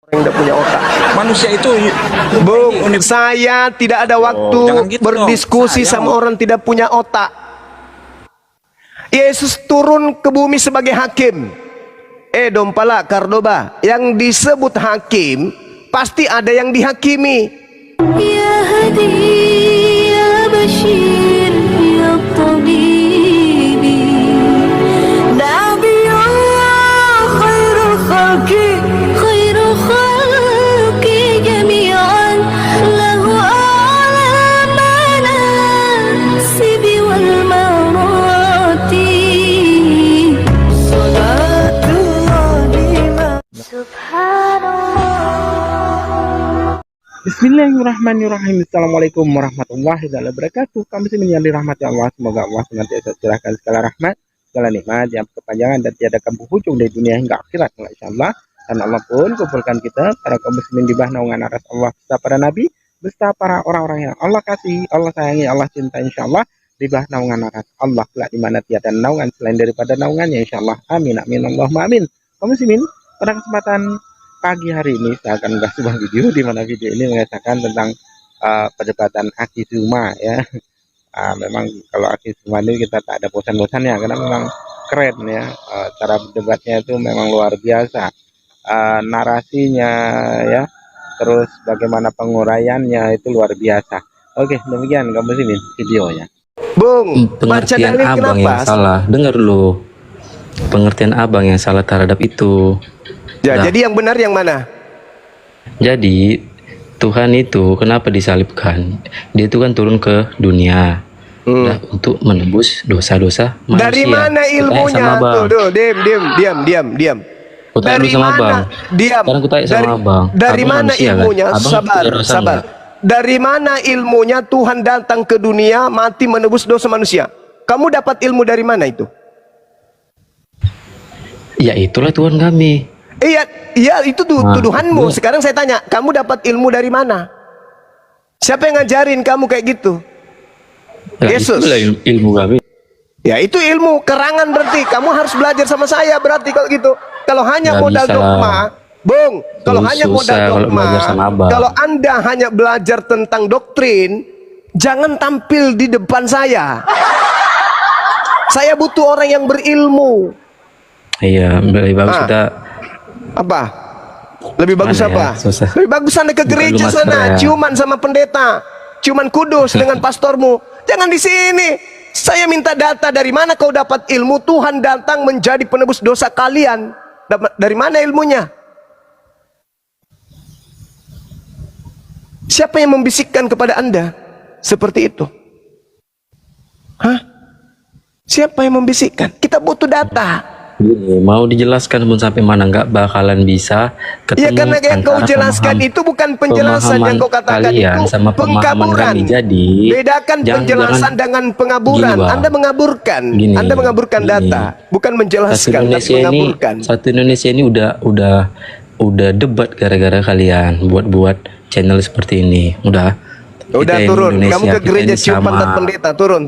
yang tidak punya otak. Manusia itu Bung, saya tidak ada waktu jangan gitu berdiskusi dong. sama orang tidak punya otak. Yesus turun ke bumi sebagai hakim. Dompala Cordoba, yang disebut hakim pasti ada yang dihakimi. Ya Hadi ya Bashir ya Tabibi Nabiyullah khairu khalqi jami'an lahu a'la manasibi wal marati salatullah subhanallah. Bismillahirrahmanirrahim. Assalamualaikum warahmatullahi wabarakatuh. Kami yang dirahmati Allah, semoga Allah senantiasa curahkan segala rahmat, segala nikmat yang berkepanjangan dan tiada kambuh ujung dari dunia hingga akhirat, insyaallah. Dan Allah pun kumpulkan kita para kaum muslimin di bawah naungan aras Allah beserta para nabi, beserta para orang-orang yang Allah kasih, Allah sayangi, Allah cinta, insyaallah di bawah naungan aras Allah kelak di mana tiada naungan selain daripada naungannya, insyaallah. Amin amin Allahumma amin. Kaum muslimin, pada kesempatan pagi hari ini saya akan mengunggah sebuah video di mana video ini mengisahkan tentang perdebatan Akizuma ya. Memang kalau Akizuma ini kita tak ada bosan-bosannya karena memang keren ya. Cara berdebatnya itu memang luar biasa. Narasinya ya, terus bagaimana penguraiannya itu luar biasa. Oke, demikian kamu muslimin videonya. Bung, baca Pengertian dalil abang kenapa? yang salah. Dengar dulu. Pengertian abang yang salah terhadap itu. Ya, Nah, jadi yang benar yang mana? jadi Tuhan itu kenapa disalibkan? Dia itu kan turun ke dunia nah, untuk menebus dosa-dosa manusia. Dari mana ilmunya? Sama abang. Tuh, diam. Kutanya Dari dulu sama mana? abang. Diam. Sekarang kutanya sama abang. Dari Abang mana manusia, kan? ilmunya? Abang Sabar. punya dosa enggak? Dari mana ilmunya Tuhan datang ke dunia mati menebus dosa manusia? Kamu dapat ilmu dari mana itu? Ya itulah Tuhan kami. Iya itu tuduhanmu. Sekarang saya tanya, kamu dapat ilmu dari mana? Siapa yang ngajarin kamu kayak gitu? Nah, Yesus. itulah ilmu kami. Ya itu ilmu kerangan, berarti kamu harus belajar sama saya berarti kalau gitu. Kalau hanya Nggak modal bisa. dogma, Bung, kalau Susah hanya modal kalau dogma, belajar sama abang. kalau Anda hanya belajar tentang doktrin, jangan tampil di depan saya. Saya butuh orang yang berilmu. Iya, lebih bagus kita Apa? Lebih bagus Mana ya? apa? Susah. Lebih bagus Anda ke Bukan gereja lu master sana, ya. ciuman sama pendeta, ciuman kudus dengan pastormu. Jangan di sini. Saya minta data, dari mana kau dapat ilmu Tuhan datang menjadi penebus dosa kalian? Dari mana ilmunya? Siapa yang membisikkan kepada Anda seperti itu? Hah? Siapa yang membisikkan? Kita butuh data. Gini, mau dijelaskan pun sampai mana nggak bakalan bisa ketemu. Ya karena yang kau jelaskan itu bukan penjelasan yang kau katakan, kalian itu sama pemahaman pengkaburan. kami. Jadi Bedakan penjelasan dengan pengaburan. Gini, Bang. Anda mengaburkan. Gini, Anda mengaburkan gini. data, bukan menjelaskan tapi mengaburkan. Satu Indonesia ini udah debat gara-gara kalian buat channel seperti ini. Udah kita Turun. Indonesia, Kamu ke kita gereja ini cium sama. pantat pendeta. Turun.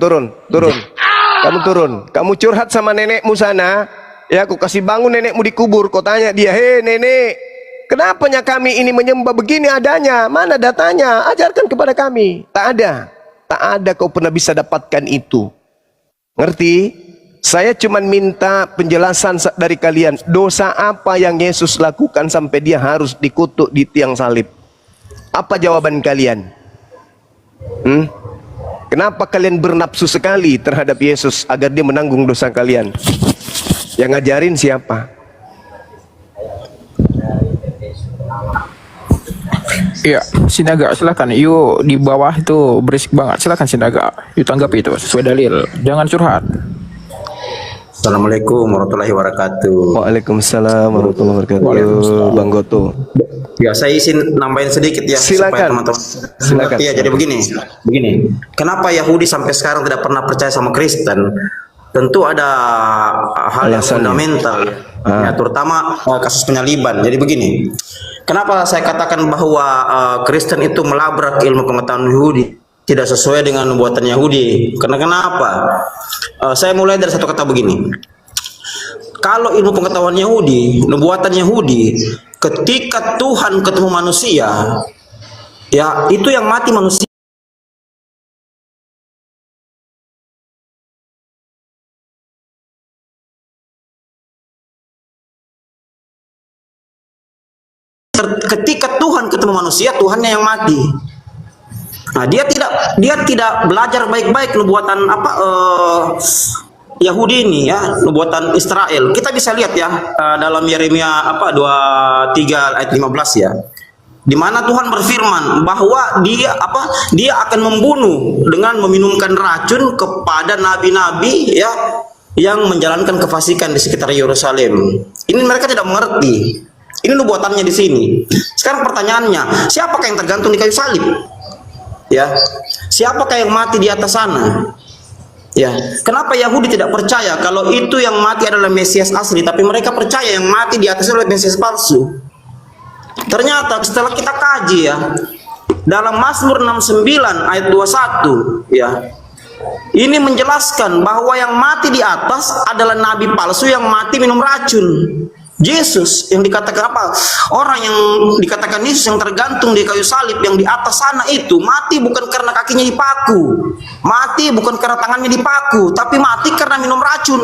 Kamu turun. Kamu curhat sama nenekmu sana. Ya, aku kasih bangun nenekmu dikubur. Kau tanya dia, hei nenek, kenapanya kami ini menyembah begini adanya? Mana datanya? Ajarkan kepada kami. Tak ada kau pernah bisa dapatkan itu. Ngerti? Saya cuma minta penjelasan dari kalian. Dosa apa yang Yesus lakukan sampai dia harus dikutuk di tiang salib? Apa jawaban kalian? Kenapa kalian bernafsu sekali terhadap Yesus agar dia menanggung dosa kalian? Yang ngajarin siapa? Iya, Sinaga silakan. Yuk di bawah itu berisik banget. Silakan Sinaga. Yuk tanggapi itu sesuai dalil. Jangan curhat. Assalamualaikum warahmatullahi wabarakatuh. Waalaikumsalam warahmatullahi wabarakatuh. Bang Goto. Ya, saya izin nambahin sedikit ya. Silakan. Supaya teman-teman. Silakan. Iya, jadi begini. Kenapa Yahudi sampai sekarang tidak pernah percaya sama Kristen? Tentu ada hal yang Alasannya. fundamental, ya, terutama kasus penyaliban. Jadi begini, kenapa saya katakan bahwa Kristen itu melabrak ilmu pengetahuan Yahudi, tidak sesuai dengan nubuatan Yahudi? Karena kenapa? Saya mulai dari satu kata begini. Kalau ilmu pengetahuan Yahudi, nubuatan Yahudi ketika Tuhan ketemu manusia, ya itu yang mati manusia. Ketika Tuhan ketemu manusia, Tuhannya yang mati. Nah, dia tidak belajar baik-baik nubuatan Yahudi ini ya, nubuatan Israel. Kita bisa lihat ya dalam Yeremia 23 ayat 15 ya. Di mana Tuhan berfirman bahwa dia akan membunuh dengan meminumkan racun kepada nabi-nabi ya yang menjalankan kefasikan di sekitar Yerusalem. Ini mereka tidak mengerti. Ini nubuatannya di sini. Sekarang pertanyaannya, siapakah yang tergantung di kayu salib? Ya, siapakah yang mati di atas sana? Ya, kenapa Yahudi tidak percaya kalau itu yang mati adalah Mesias asli, tapi mereka percaya yang mati di atas adalah Mesias palsu? Ternyata setelah kita kaji ya, dalam Mazmur 69 ayat 21 ya, ini menjelaskan bahwa yang mati di atas adalah nabi palsu yang mati minum racun. Yesus yang dikatakan orang yang dikatakan Yesus yang tergantung di kayu salib yang di atas sana itu mati bukan karena kakinya dipaku, mati bukan karena tangannya dipaku, tapi mati karena minum racun.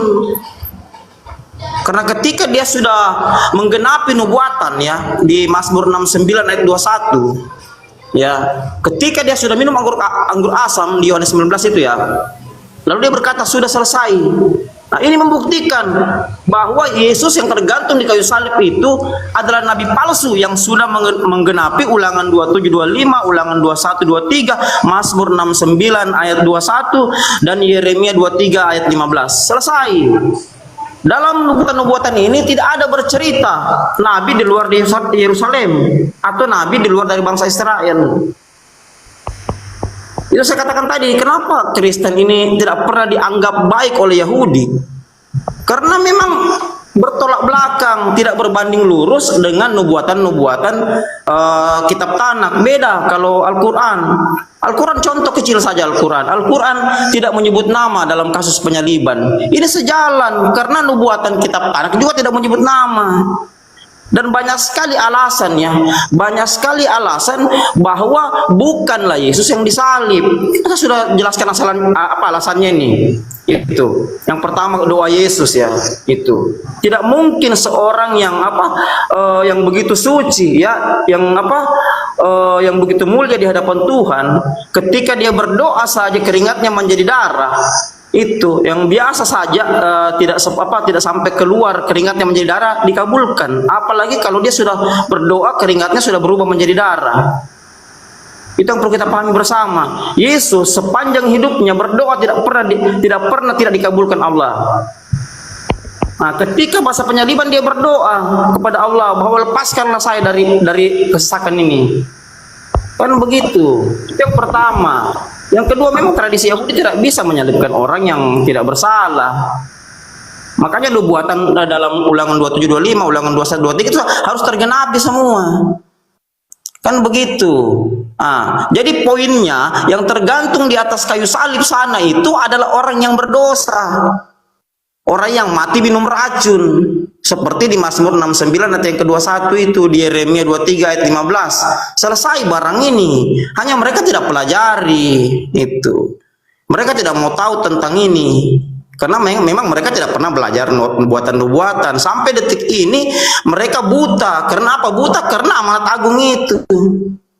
Karena ketika dia sudah menggenapi nubuatan ya di Mazmur 69 ayat 21 ya, ketika dia sudah minum anggur asam di Yohanes 19 itu ya, lalu dia berkata sudah selesai. Nah, ini membuktikan bahwa Yesus yang tergantung di kayu salib itu adalah nabi palsu yang sudah menggenapi Ulangan 27, 25, Ulangan 21, 23, Mazmur 69 ayat 21 dan Yeremia 23 ayat 15. Selesai. Dalam nubuatan-nubuatan ini tidak ada bercerita nabi di luar Yerusalem atau nabi di luar dari bangsa Israel. Itu saya katakan tadi, kenapa Kristen ini tidak pernah dianggap baik oleh Yahudi? Karena memang bertolak belakang, tidak berbanding lurus dengan nubuatan-nubuatan kitab Tanakh. Beda kalau Al-Quran. Al-Quran contoh kecil saja Al-Quran. Al-Quran tidak menyebut nama dalam kasus penyaliban. Ini sejalan karena nubuatan kitab Tanakh juga tidak menyebut nama. Dan banyak sekali alasannya, banyak sekali alasan bahwa bukanlah Yesus yang disalib. Kita sudah jelaskan alasannya ini. Itu yang pertama, doa Yesus ya, itu tidak mungkin seorang yang yang begitu suci ya, yang begitu mulia di hadapan Tuhan, ketika dia berdoa saja keringatnya menjadi darah. Itu yang biasa saja tidak sampai keluar keringatnya menjadi darah dikabulkan, apalagi kalau dia sudah berdoa keringatnya sudah berubah menjadi darah. Itu yang perlu kita pahami bersama. Yesus sepanjang hidupnya berdoa tidak pernah tidak dikabulkan Allah. Nah, ketika masa penyaliban dia berdoa kepada Allah bahwa lepaskanlah saya dari kesesakan ini. Kan begitu. Itu yang pertama. Yang kedua, memang tradisi Yahudi tidak bisa menyalibkan orang yang tidak bersalah. Makanya nubuatan dalam Ulangan 27, 25, Ulangan 21, 23 itu harus tergenapi semua. Kan begitu. Nah, jadi poinnya yang tergantung di atas kayu salib sana itu adalah orang yang berdosa. Orang yang mati minum racun. Seperti di Mazmur 69 ayat yang ke-21 itu, di Yeremia 23 ayat 15. Selesai barang ini. Hanya mereka tidak pelajari itu. Mereka tidak mau tahu tentang ini. Karena memang mereka tidak pernah belajar nubuatan-nubuatan. Sampai detik ini mereka buta. Karena apa? Buta karena amanat agung itu.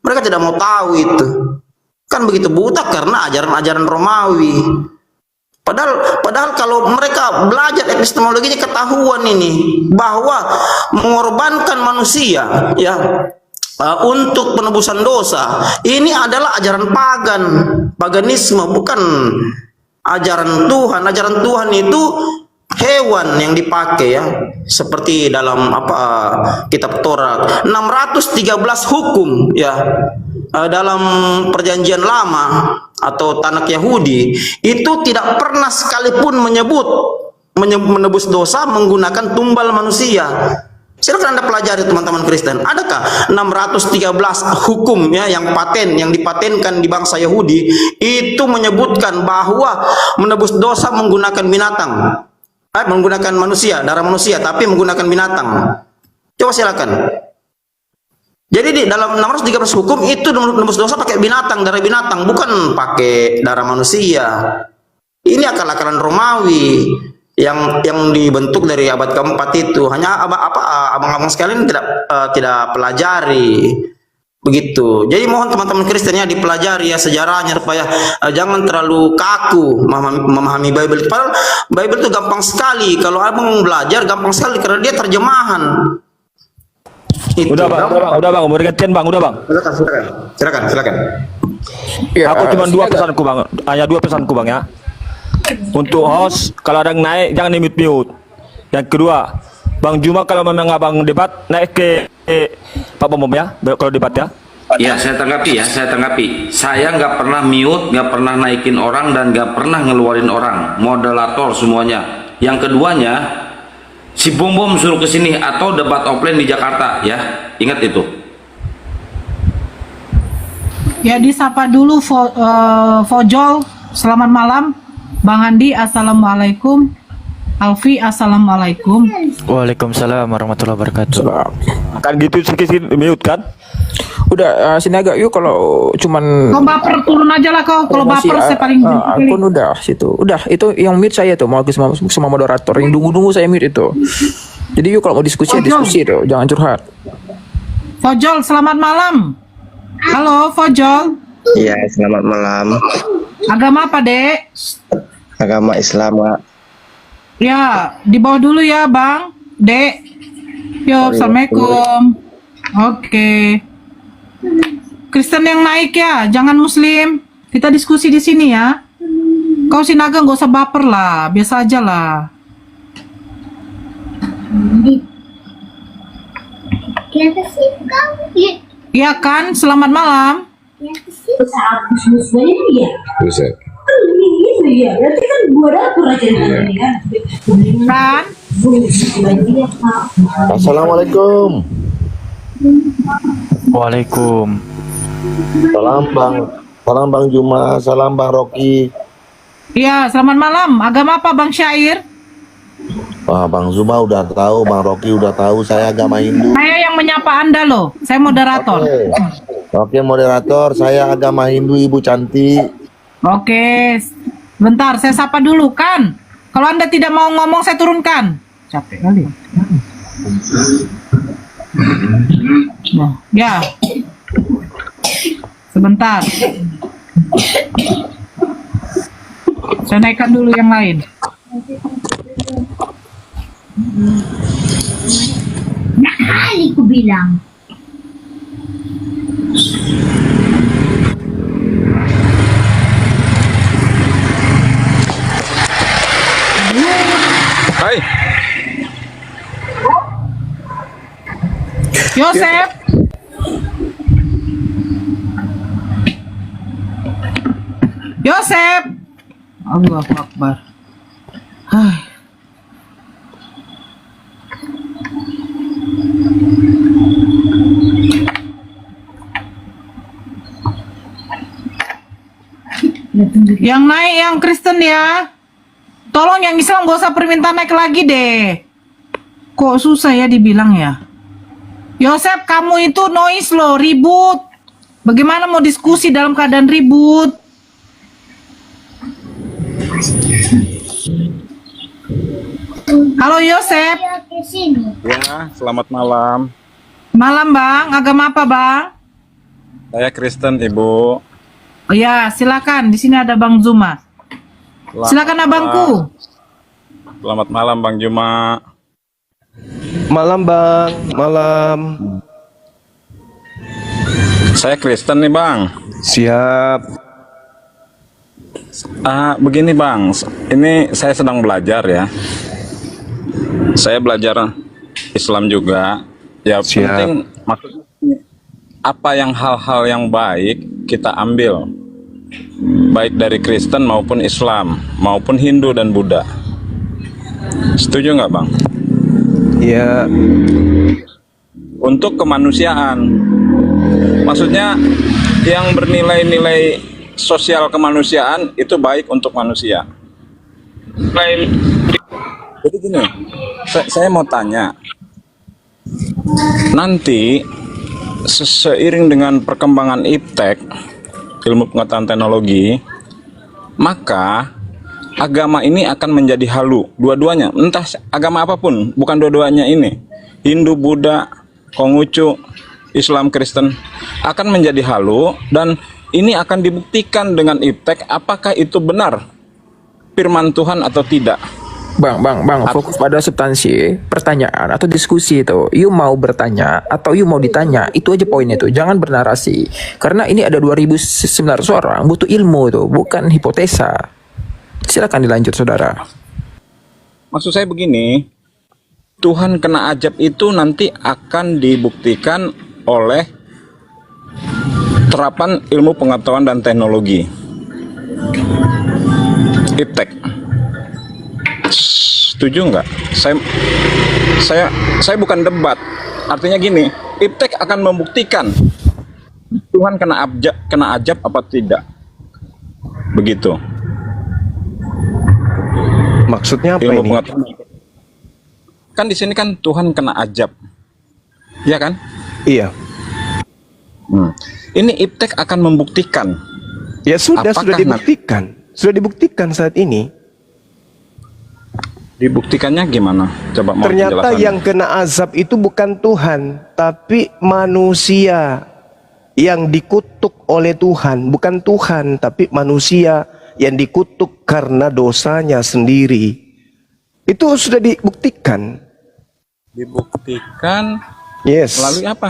Mereka tidak mau tahu itu. Kan begitu, buta karena ajaran-ajaran Romawi. Padahal kalau mereka belajar epistemologinya ketahuan ini bahwa mengorbankan manusia ya untuk penebusan dosa ini adalah ajaran paganisme, bukan ajaran Tuhan. Ajaran Tuhan itu hewan yang dipakai ya, seperti dalam kitab Taurat 613 hukum ya dalam perjanjian lama atau Tanakh Yahudi itu tidak pernah sekalipun menyebut menebus dosa menggunakan tumbal manusia. Silakan Anda pelajari teman-teman Kristen. Adakah 613 hukum ya yang dipatenkan di bangsa Yahudi itu menyebutkan bahwa menebus dosa menggunakan binatang? Menggunakan manusia, darah manusia, tapi menggunakan binatang. Coba silakan. Jadi di dalam 613 hukum itu nembus dosa pakai binatang, darah binatang, bukan pakai darah manusia. Ini akal-akalan Romawi yang dibentuk dari abad keempat itu. Hanya abang-abang sekalian tidak pelajari. Begitu. Jadi mohon teman-teman Kristen ya dipelajari ya sejarahnya supaya jangan terlalu kaku memahami Bible. Padahal Bible itu gampang sekali. Kalau abang belajar gampang sekali karena dia terjemahan. Itu. Udah bang, mau gantian bang, udah bang. Silakan. Ya, Aku cuma dua Sinaga. pesanku bang, hanya dua pesanku bang ya. Untuk host, kalau ada yang naik jangan di mute. Yang kedua, Bang Juma kalau memang abang debat naik ke Pak Bom ya, kalau debat ya. Ya, saya tanggapi. Saya nggak pernah mute, nggak pernah naikin orang, dan nggak pernah ngeluarin orang. Moderator semuanya. Yang keduanya, si Bom suruh ke sini atau debat offline di Jakarta, ya. Ingat itu. Ya, disapa dulu Fojol, selamat malam. Bang Andi, assalamualaikum. Alfi, assalamualaikum. Waalaikumsalam warahmatullahi wabarakatuh. Kan gitu sedikit mute kan. Udah Sinaga, yuk kalau cuman Kau baper turun aja lah kau. Kalau promosi, baper saya paling akun udah situ. Udah itu yang mute saya tuh mau sama moderator yang nunggu saya mute itu. Jadi yuk kalau mau diskusi diskusi tuh, jangan curhat. Fojol, selamat malam. Halo Fojol. Iya, selamat malam. Agama apa, Dek? Agama Islam, Kak. Ya, di bawah dulu ya, Bang. Dek. Yo, assalamualaikum. Oke. Kristen yang naik ya, jangan Muslim. Kita diskusi di sini ya. Kau Sinaga nggak usah baper lah, biasa aja lah. Iya kan, selamat malam. Kan? Assalamualaikum. Waalaikum. Salam Bang Juma, salam Bang Rocky. Iya, selamat malam. Agama apa Bang Syair? Wah, Bang Juma udah tahu, Bang Rocky udah tahu saya agama Hindu. Saya yang menyapa Anda loh. Saya moderator. Oke, moderator, saya agama Hindu, Ibu cantik. Oke. Bentar, saya sapa dulu kan. Kalau Anda tidak mau ngomong, saya turunkan. Capek kali. Nah, ya. Sebentar. Saya naikkan dulu yang lain. Kali ku bilang. Hai. Yosef. Yosef. Allahu Akbar. Hai. Yang naik yang Kristen ya. Tolong yang Islam gak usah permintaan naik lagi deh. Kok susah ya dibilang ya. Yosef, kamu itu noise loh, ribut. Bagaimana mau diskusi dalam keadaan ribut? Halo Yosef. Ya, selamat malam. Malam Bang, agama apa Bang? Saya Kristen, Ibu. Oh ya, silakan. Di sini ada Bang Zuma. Silakan abangku. Selamat malam Bang Juma. Malam Bang, malam. Saya Kristen nih Bang. Siap. Begini Bang, ini saya sedang belajar ya. Saya belajar Islam juga. Ya Siap. penting maksudnya apa yang hal-hal yang baik kita ambil, baik dari Kristen maupun Islam maupun Hindu dan Buddha. Setuju nggak Bang? Iya. Untuk kemanusiaan, maksudnya yang bernilai-nilai sosial kemanusiaan itu baik untuk manusia. Jadi gini, saya mau tanya, nanti seiring dengan perkembangan iptek, ilmu pengetahuan teknologi, maka agama ini akan menjadi halu. Dua-duanya, entah agama apapun, bukan dua-duanya ini. Hindu, Buddha, Konghucu, Islam, Kristen akan menjadi halu, dan ini akan dibuktikan dengan iptek apakah itu benar firman Tuhan atau tidak. Bang, fokus pada substansi pertanyaan atau diskusi itu. You mau bertanya atau you mau ditanya, itu aja poinnya tuh. Jangan bernarasi. Karena ini ada 2.900 orang, butuh ilmu tuh, bukan hipotesa. Silakan dilanjut, saudara. Maksud saya begini, Tuhan kena ajab itu nanti akan dibuktikan oleh terapan ilmu pengetahuan dan teknologi. Iptek. Setuju nggak? Saya bukan debat. Artinya gini, iptek akan membuktikan Tuhan kena ajab apa tidak. Begitu. Maksudnya apa Ilmu ini? pengetahuan. Kan di sini kan Tuhan kena ajab. Iya kan? Iya. Ini iptek akan membuktikan. Ya sudah Apakah dibuktikan. Sudah dibuktikan saat ini. Dibuktikannya gimana? Coba mau Ternyata penjelasannya. yang kena azab itu bukan Tuhan, tapi manusia yang dikutuk oleh Tuhan. Bukan Tuhan, tapi manusia yang dikutuk karena dosanya sendiri. Itu sudah dibuktikan. Dibuktikan Yes. melalui apa?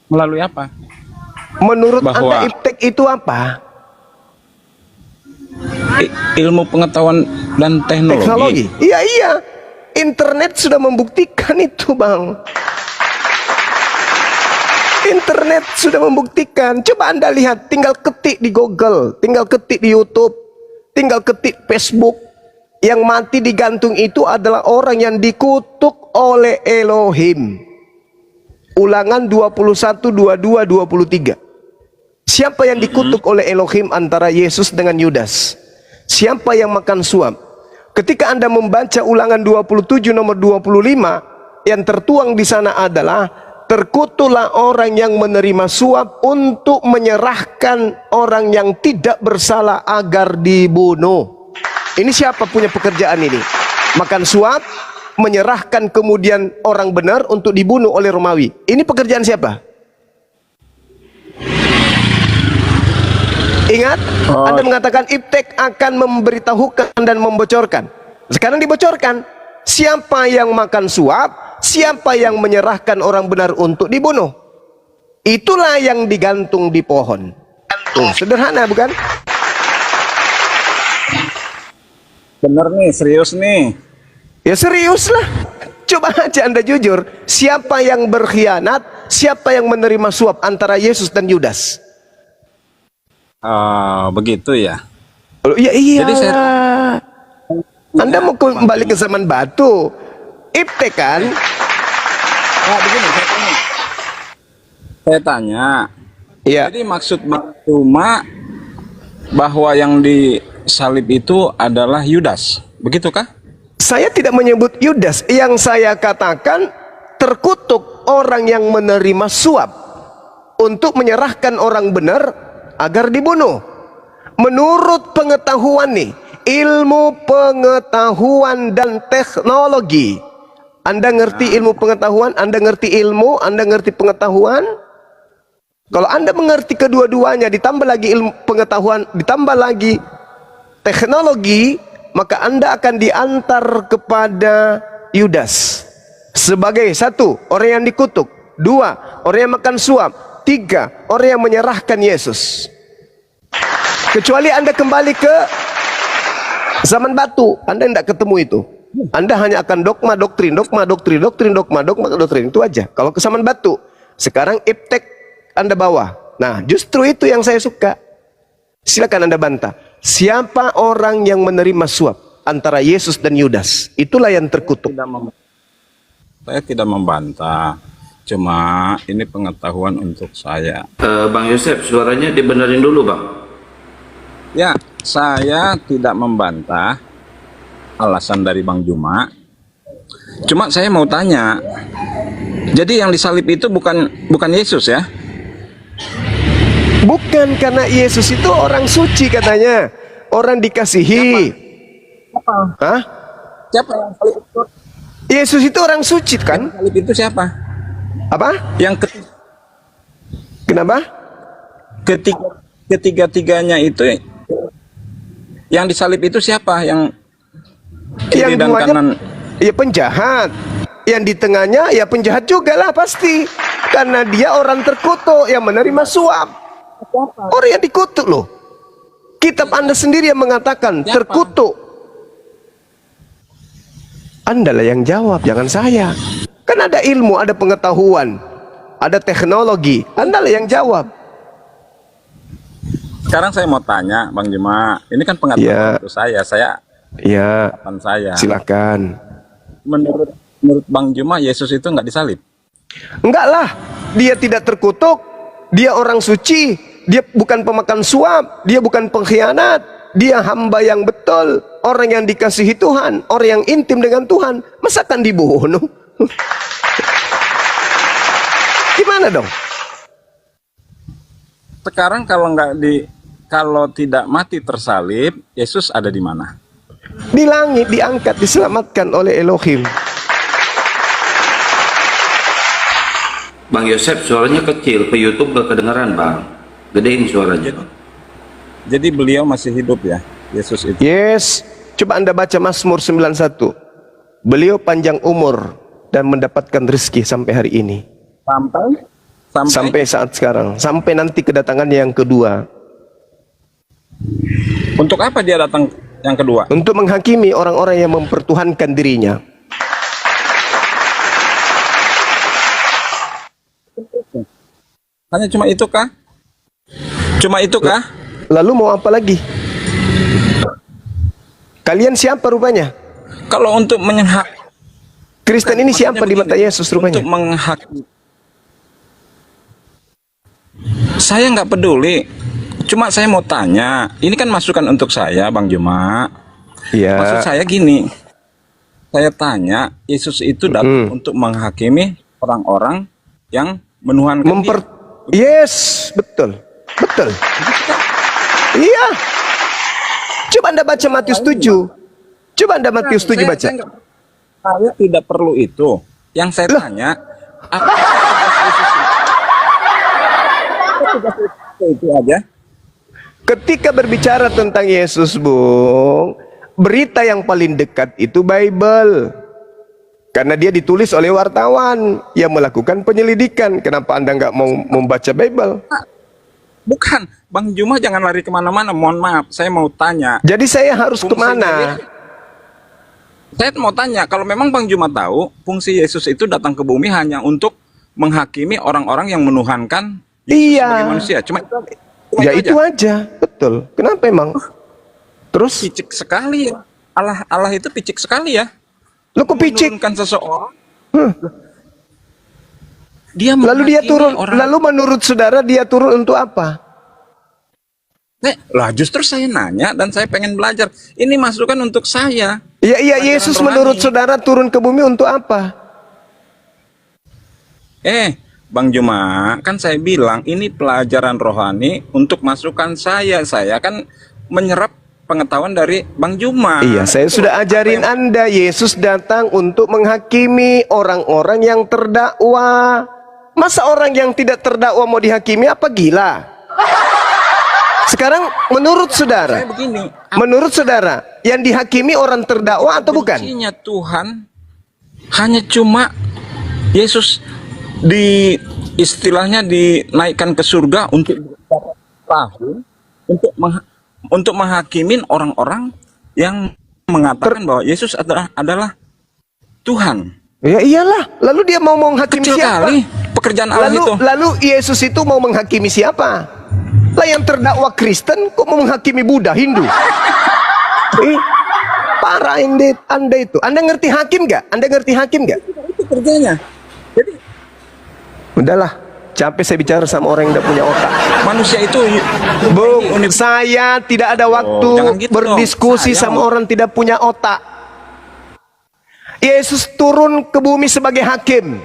Melalui apa? Menurut Bahwa- Anda iptek itu apa? Ilmu pengetahuan dan teknologi. Iya. Internet sudah membuktikan itu, Bang. Internet sudah membuktikan. Coba Anda lihat, tinggal ketik di Google, tinggal ketik di YouTube, tinggal ketik Facebook. Yang mati digantung itu adalah orang yang dikutuk oleh Elohim. Ulangan 21, 22, 23. Siapa yang dikutuk oleh Elohim antara Yesus dengan Yudas? Siapa yang makan suap? Ketika Anda membaca Ulangan 27 nomor 25, yang tertuang di sana adalah terkutuklah orang yang menerima suap untuk menyerahkan orang yang tidak bersalah agar dibunuh. Ini siapa punya pekerjaan ini? Makan suap, menyerahkan kemudian orang benar untuk dibunuh oleh Romawi. Ini pekerjaan siapa? Ingat, Anda mengatakan iptek akan memberitahukan dan membocorkan. Sekarang dibocorkan. Siapa yang makan suap, siapa yang menyerahkan orang benar untuk dibunuh. Itulah yang digantung di pohon. Tuh, sederhana bukan? Bener nih, serius nih. Ya serius lah. Coba aja Anda jujur. Siapa yang berkhianat, siapa yang menerima suap antara Yesus dan Yudas? Begitu ya. Oh, ya iya. Jadi Anda mau kembali ke zaman batu. Iptek kan? Nah, begini, saya tanya. Iya. Jadi maksud Bang Tuma bahwa yang disalib itu adalah Yudas, begitukah? Saya tidak menyebut Yudas. Yang saya katakan terkutuk orang yang menerima suap untuk menyerahkan orang benar agar dibunuh. Menurut pengetahuan nih, ilmu pengetahuan dan teknologi. Anda ngerti ilmu pengetahuan, Anda ngerti ilmu, Anda ngerti pengetahuan. Kalau Anda mengerti kedua-duanya, ditambah lagi ilmu pengetahuan, ditambah lagi teknologi, maka Anda akan diantar kepada Yudas. Sebagai satu, orang yang dikutuk. Dua, orang yang makan suap. Tiga, orang yang menyerahkan Yesus. Kecuali Anda kembali ke zaman batu, Anda tidak ketemu itu. Anda hanya akan dogma, doktrin, dogma, doktrin, doktrin, dogma, dogma, doktrin. Itu aja. Kalau ke zaman batu, sekarang iptek Anda bawa. Nah, justru itu yang saya suka. Silakan Anda bantah. Siapa orang yang menerima suap antara Yesus dan Yudas? Itulah yang terkutuk. Saya tidak membantah. Cuma ini pengetahuan untuk saya. Bang Yosef, suaranya dibenerin dulu, Bang. Ya, saya tidak membantah alasan dari Bang Juma. Cuma saya mau tanya. Jadi yang disalib itu bukan Yesus ya? Bukan, karena Yesus itu orang suci katanya, orang dikasihi. Siapa? Hah? Siapa yang salib itu? Yesus itu orang suci kan? Yang salib itu siapa? Apa? Kenapa? Ketiga-tiganya itu yang disalib itu siapa? Yang kiri dan duanya, kanan? ya penjahat. Yang di tengahnya ya penjahat juga lah pasti. Karena dia orang terkutuk yang menerima suap. Orang yang dikutuk loh. Kitab Anda sendiri yang mengatakan terkutuk. Anda lah yang jawab, jangan saya. Kan ada ilmu, ada pengetahuan, ada teknologi. Anda lah yang jawab. Sekarang saya mau tanya, Bang Juma. Ini kan pengetahuan untuk saya. Ya, Saya. silakan. Menurut Bang Juma, Yesus itu nggak disalib? Enggak lah, dia tidak terkutuk. Dia orang suci. Dia bukan pemakan suap. Dia bukan pengkhianat. Dia hamba yang betul, orang yang dikasihi Tuhan, orang yang intim dengan Tuhan. Masa akan dibunuh? Gimana dong? Sekarang kalau tidak mati tersalib, Yesus ada di mana? Di langit, diangkat, diselamatkan oleh Elohim. Bang Yosef, suaranya kecil, ke YouTube gak kedengeran Bang. Gedein suaranya. Jadi beliau masih hidup ya, Yesus itu? Yes, coba Anda baca Mazmur 91. Beliau panjang umur dan mendapatkan rezeki sampai hari ini. Sampai saat sekarang, sampai nanti kedatangannya yang kedua. Untuk apa dia datang yang kedua? Untuk menghakimi orang-orang yang mempertuhankan dirinya. Hanya cuma itu kah? Cuma itu kah? Lalu mau apa lagi? Kalian siapa rupanya? Kalau untuk Kristen ini siapa di mata Yesus rupanya? Untuk menghakimi. Saya nggak peduli. Cuma saya mau tanya. Ini kan masukan untuk saya, Bang Juma. Iya. Maksud saya gini. Saya tanya, Yesus itu datang untuk menghakimi orang-orang yang menuhankan dia. Yes, betul. Betul. Iya. Coba Anda baca Matius 7. Coba Anda Matius 7 baca. Saya tidak perlu itu. Yang saya tanya, apa tugas Yesus itu aja? Ketika berbicara tentang Yesus, Bung, berita yang paling dekat itu Bible. Karena dia ditulis oleh wartawan yang melakukan penyelidikan. Kenapa Anda nggak mau membaca Bible? Bukan, Bang Juma jangan lari kemana-mana. Mohon maaf, saya mau tanya. Jadi saya harus kemana? Saya mau tanya, kalau memang Bang Juma tahu, fungsi Yesus itu datang ke bumi hanya untuk menghakimi orang-orang yang menuhankan Yesus sebagai manusia. Cuma itu aja. Betul. Kenapa emang? Terus? Picik sekali ya. Allah itu picik sekali ya. Lu kok picik? Menurunkan seseorang. Lalu dia turun. Lalu menurut saudara dia turun untuk apa? Lah justru saya nanya dan saya pengen belajar. Ini masukan untuk saya. Iya, Yesus menurut saudara turun ke bumi untuk apa? Bang Juma, kan saya bilang ini pelajaran rohani untuk masukan saya. Saya kan menyerap pengetahuan dari Bang Juma. Iya, saya sudah ajarin Anda. Yesus datang untuk menghakimi orang-orang yang terdakwa. Masa orang yang tidak terdakwa mau dihakimi? Apa gila? Sekarang menurut saudara, menurut saudara, yang dihakimi orang terdakwa atau bukan? Fungsinya Tuhan hanya cuma Yesus istilahnya dinaikkan ke surga untuk tahun untuk menghakimin orang-orang yang mengatakan bahwa Yesus adalah Tuhan. Ya iyalah. Lalu dia mau menghakimi siapa? Kali pekerjaan Allah itu. Lalu Yesus itu mau menghakimi siapa? Lah yang terdakwa Kristen kok mau menghakimi Buddha, Hindu? Parah Anda itu. Anda ngerti hakim nggak? Anda ngerti hakim nggak? Itu kerjanya. Jadi udahlah, capek saya bicara sama orang yang tidak punya otak. Manusia itu Bung, saya tidak ada waktu gitu berdiskusi sama orang tidak punya otak. Yesus turun ke bumi sebagai hakim.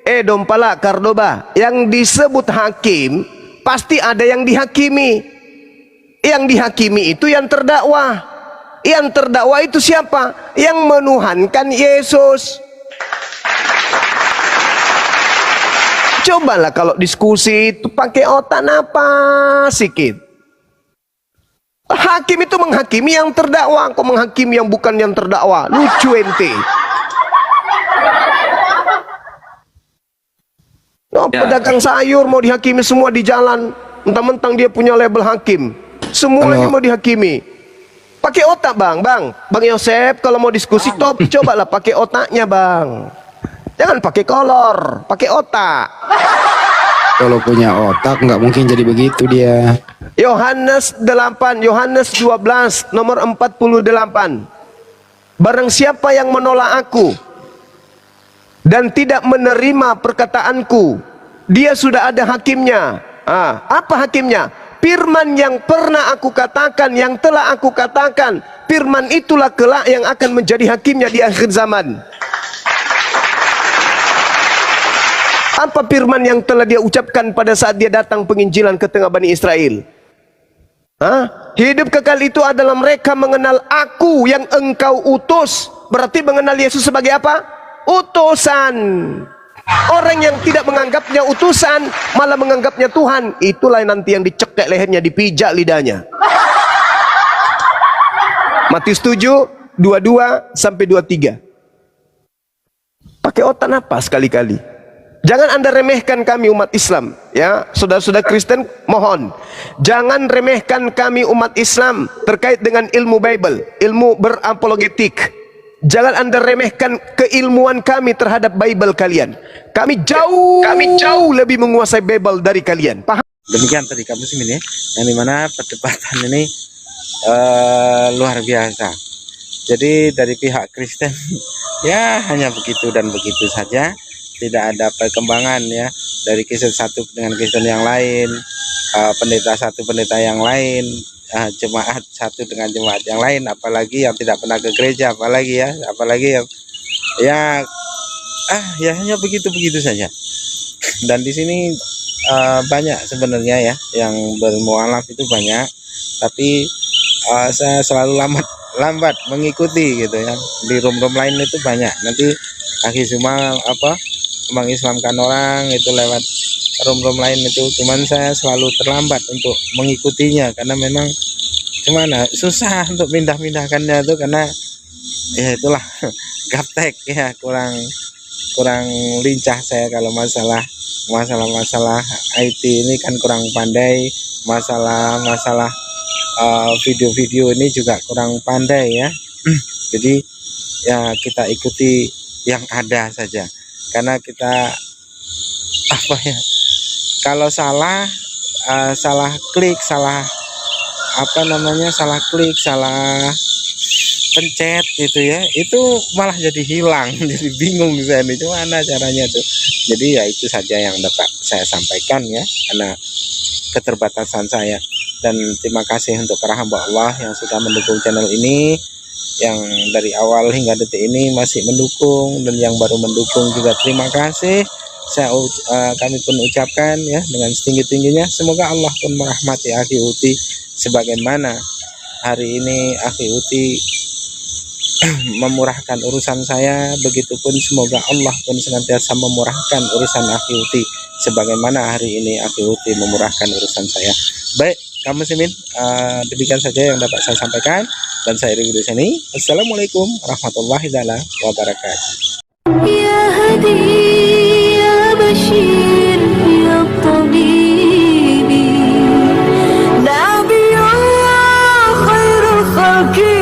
Dompala Cordoba, yang disebut hakim pasti ada yang dihakimi. Yang dihakimi itu yang terdakwa. Yang terdakwa itu siapa? Yang menuhankan Yesus. Cobalah kalau diskusi itu pakai otak napas sikit. Hakim itu menghakimi yang terdakwa, kok menghakimi yang bukan yang terdakwa. Lucu ente. Oh, pedagang sayur mau dihakimi semua di jalan, mentang-mentang dia punya label hakim. Semuanya mau dihakimi. Pakai otak, Bang Yosep, kalau mau diskusi cobalah pakai otaknya, Bang. Jangan pakai kolor, pakai otak. Kalau punya otak nggak mungkin jadi begitu dia. Yohanes 12 nomor 48. Barang siapa yang menolak aku dan tidak menerima perkataanku, dia sudah ada hakimnya. Apa hakimnya? Firman yang pernah aku katakan, yang telah aku katakan. Firman itulah kelak yang akan menjadi hakimnya di akhir zaman. Apa firman yang telah dia ucapkan pada saat dia datang penginjilan ke tengah Bani Israel? Hidup kekal itu adalah mereka mengenal aku yang engkau utus. Berarti mengenal Yesus sebagai apa? Utusan. Orang yang tidak menganggapnya utusan, malah menganggapnya Tuhan, itulah nanti yang dicekek lehernya, dipijak lidahnya. Matius 7, 22 sampai 23. Pakai otak napas sekali-kali. Jangan Anda remehkan kami umat Islam, ya, saudara-saudara Kristen, mohon jangan remehkan kami umat Islam terkait dengan ilmu Bible, ilmu berapologetik. Jangan Anda remehkan keilmuan kami terhadap Bible kalian. Kami jauh lebih menguasai Bible dari kalian. Paham? Demikian tadi kamu ini, yang dimana perdebatan ini luar biasa. Jadi dari pihak Kristen ya hanya begitu dan begitu saja. Tidak ada perkembangan ya dari Kristen satu dengan Kristen yang lain, pendeta satu pendeta yang lain, jemaat satu dengan jemaat yang lain, apalagi yang tidak pernah ke gereja, apalagi ya hanya begitu saja. Dan di sini banyak sebenarnya ya yang bermualaf itu banyak, tapi saya selalu lambat mengikuti gitu ya. Di room-room lain itu banyak, nanti akhir cuma mengislamkan orang itu lewat room-room lain itu, cuman saya selalu terlambat untuk mengikutinya karena memang susah untuk pindah-pindahkannya itu, karena ya itulah gaptek ya, kurang lincah saya kalau masalah IT ini kan kurang pandai, masalah video-video ini juga kurang pandai ya. Jadi ya kita ikuti yang ada saja, karena kita kalau salah klik, salah pencet gitu ya, itu malah jadi hilang. Jadi bingung saya nih gimana caranya tuh. Jadi ya itu saja yang dapat saya sampaikan ya, karena keterbatasan saya. Dan terima kasih untuk para hamba Allah yang sudah mendukung channel ini, yang dari awal hingga detik ini masih mendukung, dan yang baru mendukung juga terima kasih. Kami pun ucapkan ya dengan setinggi-tingginya, semoga Allah pun merahmati Akhi Uti sebagaimana hari ini Akhi Uti memurahkan urusan saya, begitupun semoga Allah pun senantiasa memurahkan urusan Akhi Uti sebagaimana hari ini Akhi Uti memurahkan urusan saya. Baik kaum muslimin, demikian saja yang dapat saya sampaikan, dan saya Ridho di sini. Assalamualaikum warahmatullahi wabarakatuh. Ya Hadi ya Bashir ya Tabibi Nabi Allah khairul khalqi